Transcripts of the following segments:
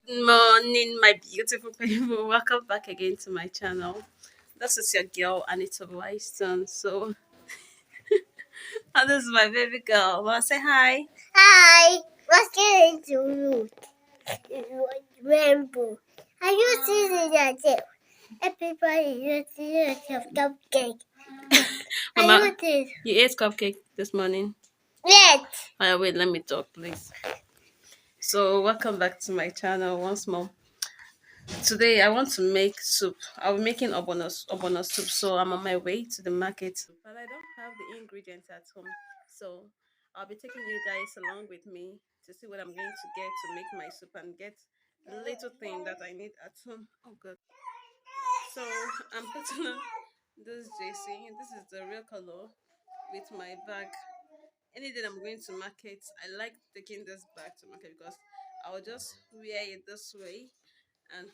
Morning, my beautiful people. Welcome back again to my channel. This is your girl, Anita Wyston. And this is my baby girl. Wanna say hi? Hi, what's going to rainbow? Are you seeing yourself? Everybody is seeing yourself cupcake. Are Mama, you seeing? you ate cupcake this morning. Yes. Wait, let me talk, please. So, welcome back to my channel once more. Today, I want to make soup. I'll be making obono soup, so I'm on my way to the market. But I don't have the ingredients at home, so I'll be taking you guys along with me to see what I'm going to get to make my soup and get the little thing that I need at home. Oh God! So I'm putting on this JC. This is the real color with my bag. Any day I'm going to market, I like taking this bag to market because I'll just wear it this way and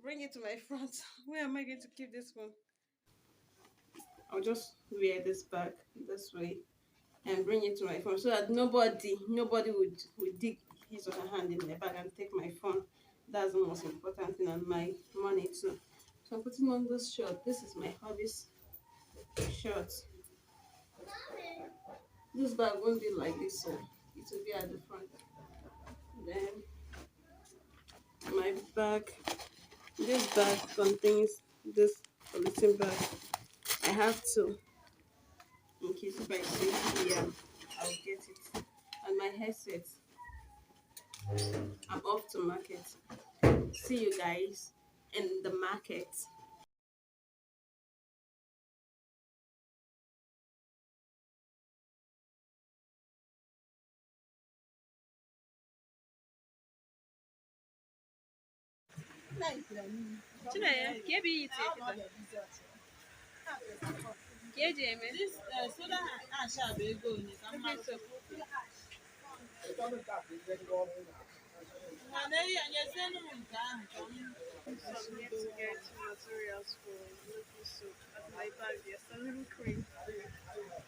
bring it to my front. Where am I going to keep this one? I'll just wear this bag this way and bring it to my phone so that nobody would dig his or her hand in my bag and take my phone. That's the most important thing, and my money too. So I'm putting on this shirt. This is my hobby's shirt. This bag won't be like this, so it will be at the front. Then my bag. This bag contains this polythene bag. I have two in case if I see here, I'll get it. And my headset. I'm off to market. See you guys in the market. Chinaya, ke bi yi ce kita? Ke je me? Okay, so some yet to get materials for local soup. At my bag, there's a little cream.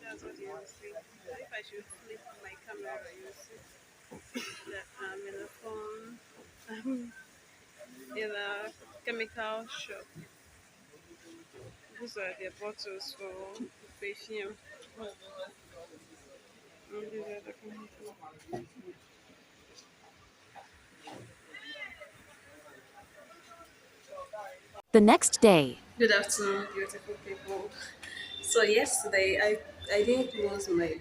That's what you will see. If I should flip my camera, you'll see that I'm in a phone. I'm in a chemical shop. These are the bottles for perfume. And these are the chemicals. The next day. Good afternoon, beautiful people. So yesterday, I didn't close my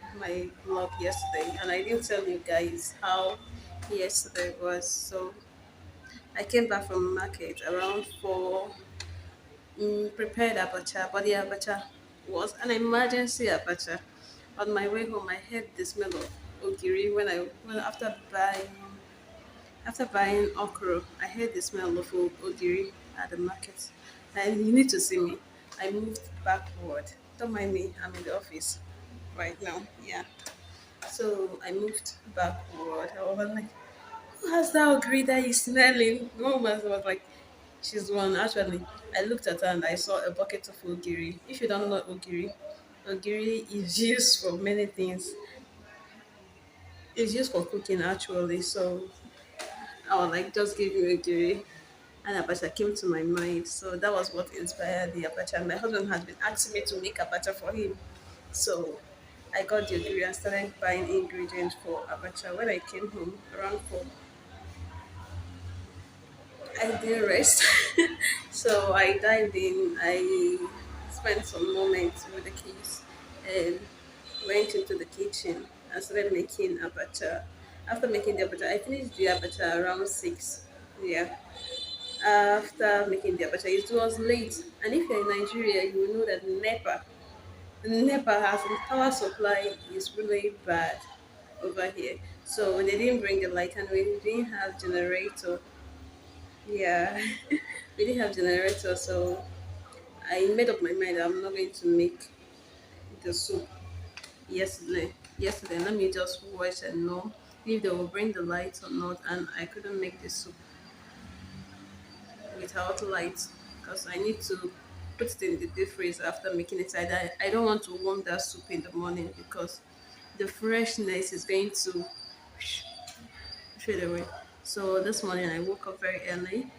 vlog yesterday, and I didn't tell you guys how yesterday was. So I came back from market around 4. Prepared abacha, but the abacha was an emergency abacha. On my way home, I heard the smell of ogiri when after buying okra. I heard the smell of ogiri at the market. And you need to see me. I moved backward. Don't mind me. I'm in the office right now. Yeah. So I moved backward. I was like, who has that ogiri that is smelling? No woman was like, she's one. Actually, I looked at her and I saw a bucket of ogiri. If you don't know ogiri, ogiri is used for many things. It's used for cooking actually. So I was like, just give me ogiri. And abacha came to my mind. So that was what inspired the abacha. My husband has been asking me to make abacha for him. So I got the ogiri and started buying ingredients for abacha. When I came home around 4, I didn't rest. So I dived in. I spent some moments with the kids and went into the kitchen and started making abacha. After making the abacha, I finished the abacha around 6. Yeah. After making the abacha, it was late. And if you're in Nigeria, you will know that NEPA has power supply is really bad over here. So they didn't bring the light and we didn't have generator. Yeah, we didn't have generator, so I made up my mind I'm not going to make the soup yesterday. Yesterday, let me just watch and know if they will bring the lights or not. And I couldn't make the soup without lights because I need to put it in the deep freeze after making it. I don't want to warm that soup in the morning because the freshness is going to fade away. So this morning I woke up very early,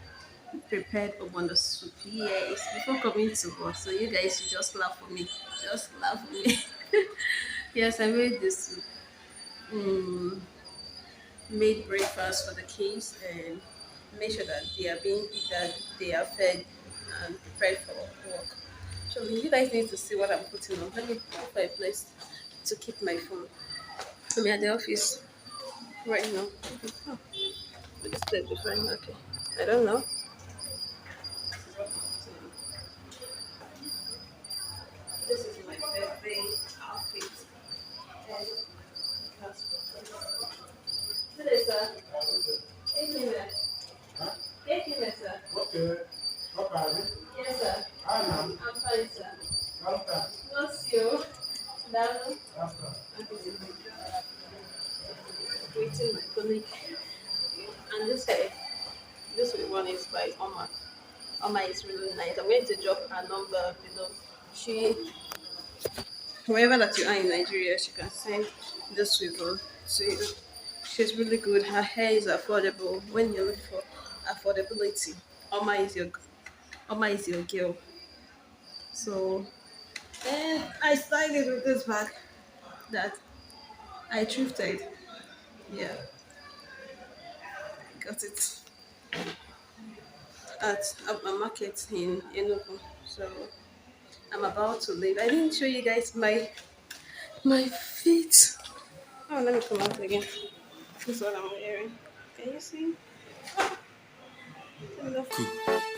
prepared obono soup. Yes, before coming to work. So you guys should just laugh for me. Just laugh for me. Yes, I made this soup. Mm, made breakfast for the kids and made sure that they are fed and prepared for work. So you guys need to see what I'm putting on. Let me look for a place to keep my phone. I'm at the office right now. Oh, this place is fine. Okay. I don't know. This is my birthday outfit. And today, sir. Take me there. Take me there, sir. Okay. Okay. Yes, sir. I'm fine, sir. What's you? Down. Waiting my colleague. And this one is by Oma. Oma is really nice. I'm going to drop her number below. She, wherever that you are in Nigeria, she can send this ribbon to you. She's really good. Her hair is affordable. When you look for affordability, Oma is your Oma is your girl. So, and I started with this bag that I thrifted. Yeah, got it at a market in Enugu. So I'm about to leave. I didn't show you guys my feet. Oh, let me come out again. This is what I'm wearing. Can you see?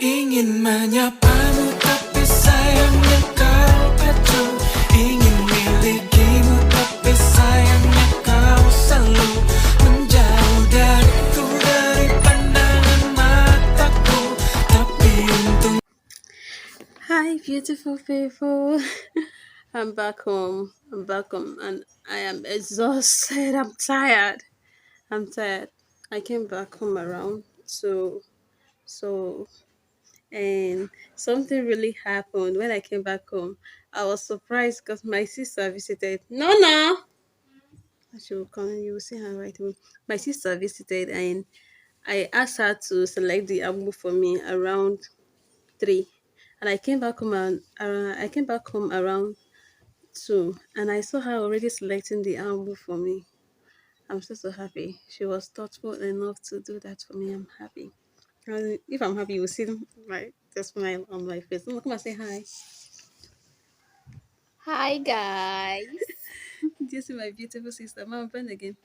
Ingin menyapamu tapi sayangnya kau pacu. Ingin milikimu tapi sayangnya kau selalu menjauh dariku, dari pandangan mataku. Tapi untung Hi, beautiful people. I'm back home. I'm back home, and I am exhausted. I'm tired. I'm tired. I came back home around so and something really happened when I came back home. I was surprised because my sister visited. No, no. She will come. You will see her right away. My sister visited, and I asked her to select the album for me around 3, and I came back home around 2, and I saw her already selecting the album for me. I'm so happy. She was thoughtful enough to do that for me. I'm happy. And if I'm happy, you will see my the smile on my face. Come and say hi. Hi guys. Do you see my beautiful sister? Mama, bend again.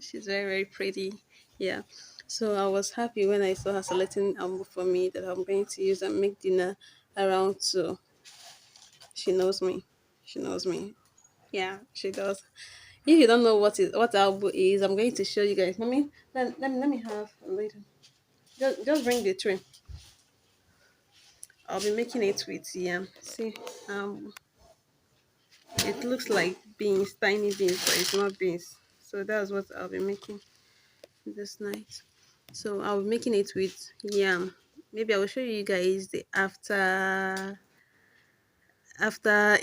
She's very pretty. Yeah. So I was happy when I saw her selecting album for me that I'm going to use and make dinner around 2. She knows me. She knows me. Yeah, she does. If you don't know what album is, I'm going to show you guys. Mommy, let me have a little. Just bring the tray. I'll be making it with yam. See, it looks like beans, tiny beans, but it's not beans. So that's what I'll be making this night. So I'll be making it with yam. Maybe I will show you guys the after after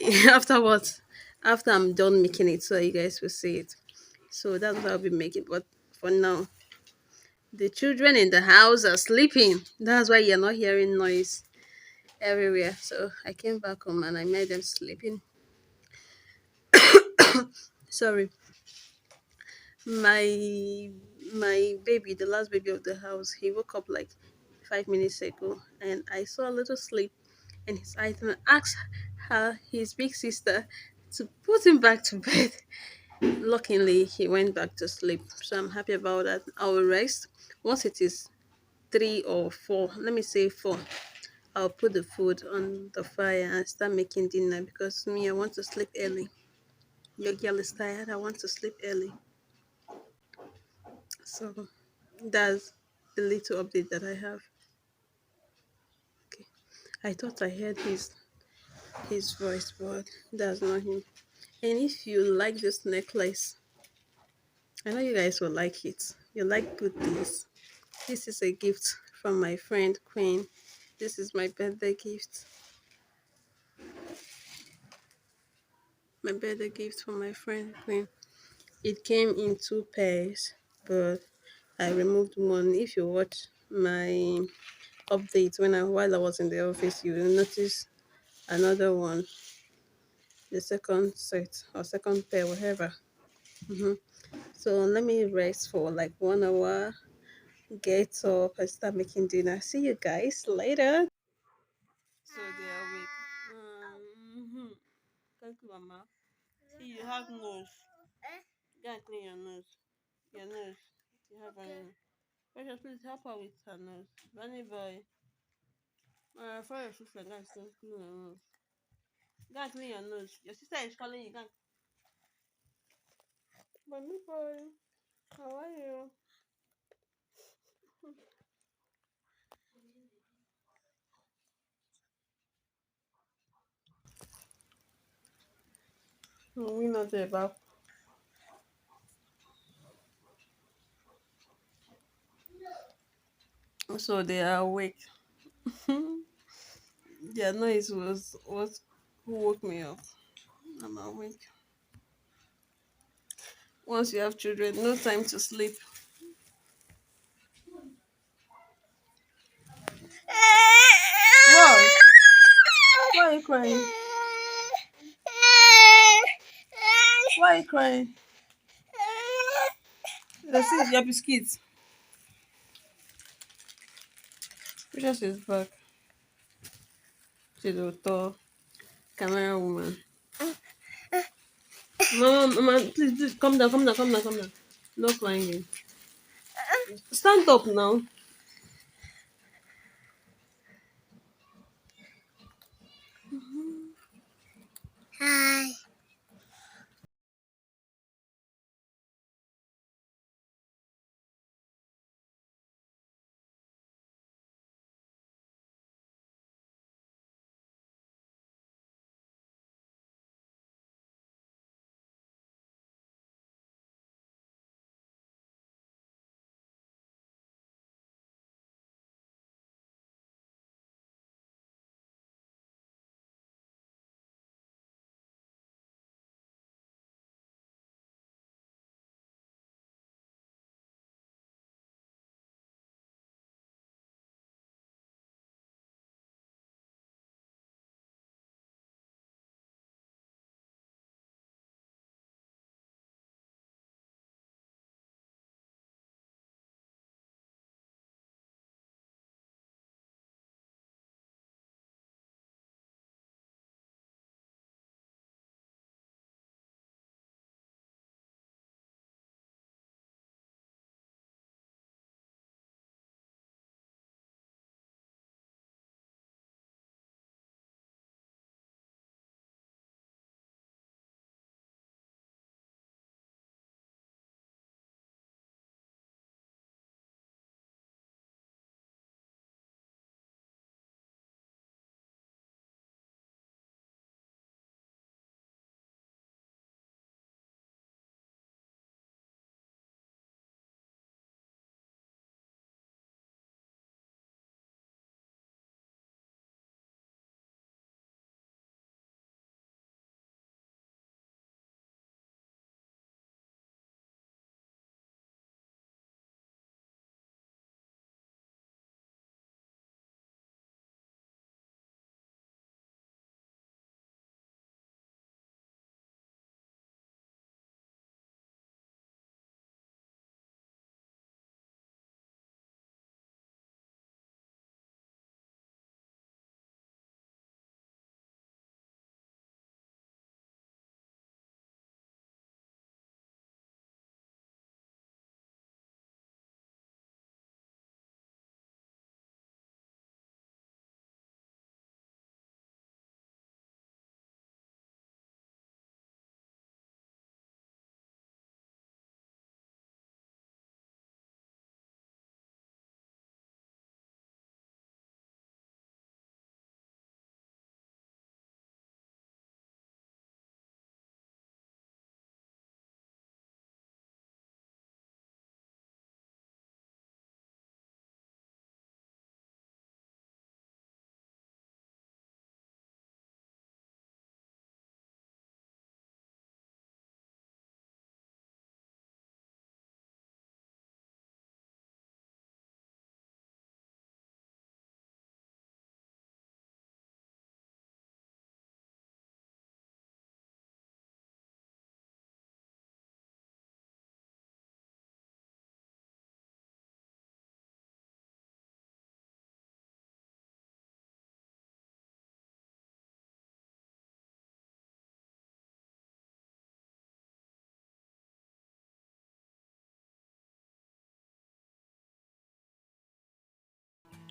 what after I'm done making it, so you guys will see it. So that's what I'll be making. But for now, the children in the house are sleeping. That's why you're not hearing noise everywhere. So I came back home and I made them sleeping. Sorry, my baby, the last baby of the house, he woke up like 5 minutes ago, and I saw a little sleep in his eyes, and I asked her, his big sister, to put him back to bed. Luckily, he went back to sleep, so I'm happy about that. I will rest once it is 3 or 4. Let me say 4. I'll put the food on the fire and start making dinner because me, I want to sleep early. Your girl is tired. I want to sleep early. So that's the little update that I have. Okay. I thought I heard his voice, but that's not him. And if you like this necklace, I know you guys will like it. You like good things. This is a gift from my friend Queen. This is my birthday gift. My birthday gift from my friend Queen. It came in 2 pairs. but I removed one. If you watch my update while I was in the office, you will notice another one, the second set or second pair, whatever. So let me rest for like 1 hour, get up, and start making dinner. See you guys later. So they are awake. Thank you, Mama. See, you have nose. Go and clean your nose. Your nose. You have a Precious, please help her with her nose. Bunny boy. For your sister, go and clean your nose. Go and clean your nose. Your sister is calling you. Go and... Bunny boy, how are you? We not there, about. So they are awake. Their noise was what who woke me up. I'm awake. Once you have children, no time to sleep. What? Why are you crying? Why are you crying? Let's see your biscuits. Precious is back. She's a tall camera woman. Mama, mama, please, calm down, calm down, calm down, calm down. No crying. Stand up now. Hi.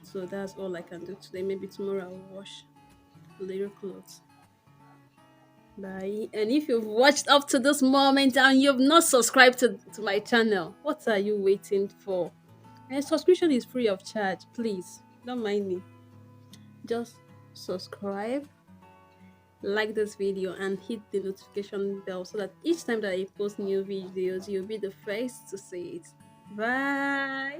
So that's all I can do today. Maybe tomorrow I'll wash little clothes. Bye. And if you've watched up to this moment and you've not subscribed to my channel, what are you waiting for? And subscription is free of charge. Please don't mind me. Just subscribe, like this video, and hit the notification bell so that each time that I post new videos, you'll be the first to see it. Bye.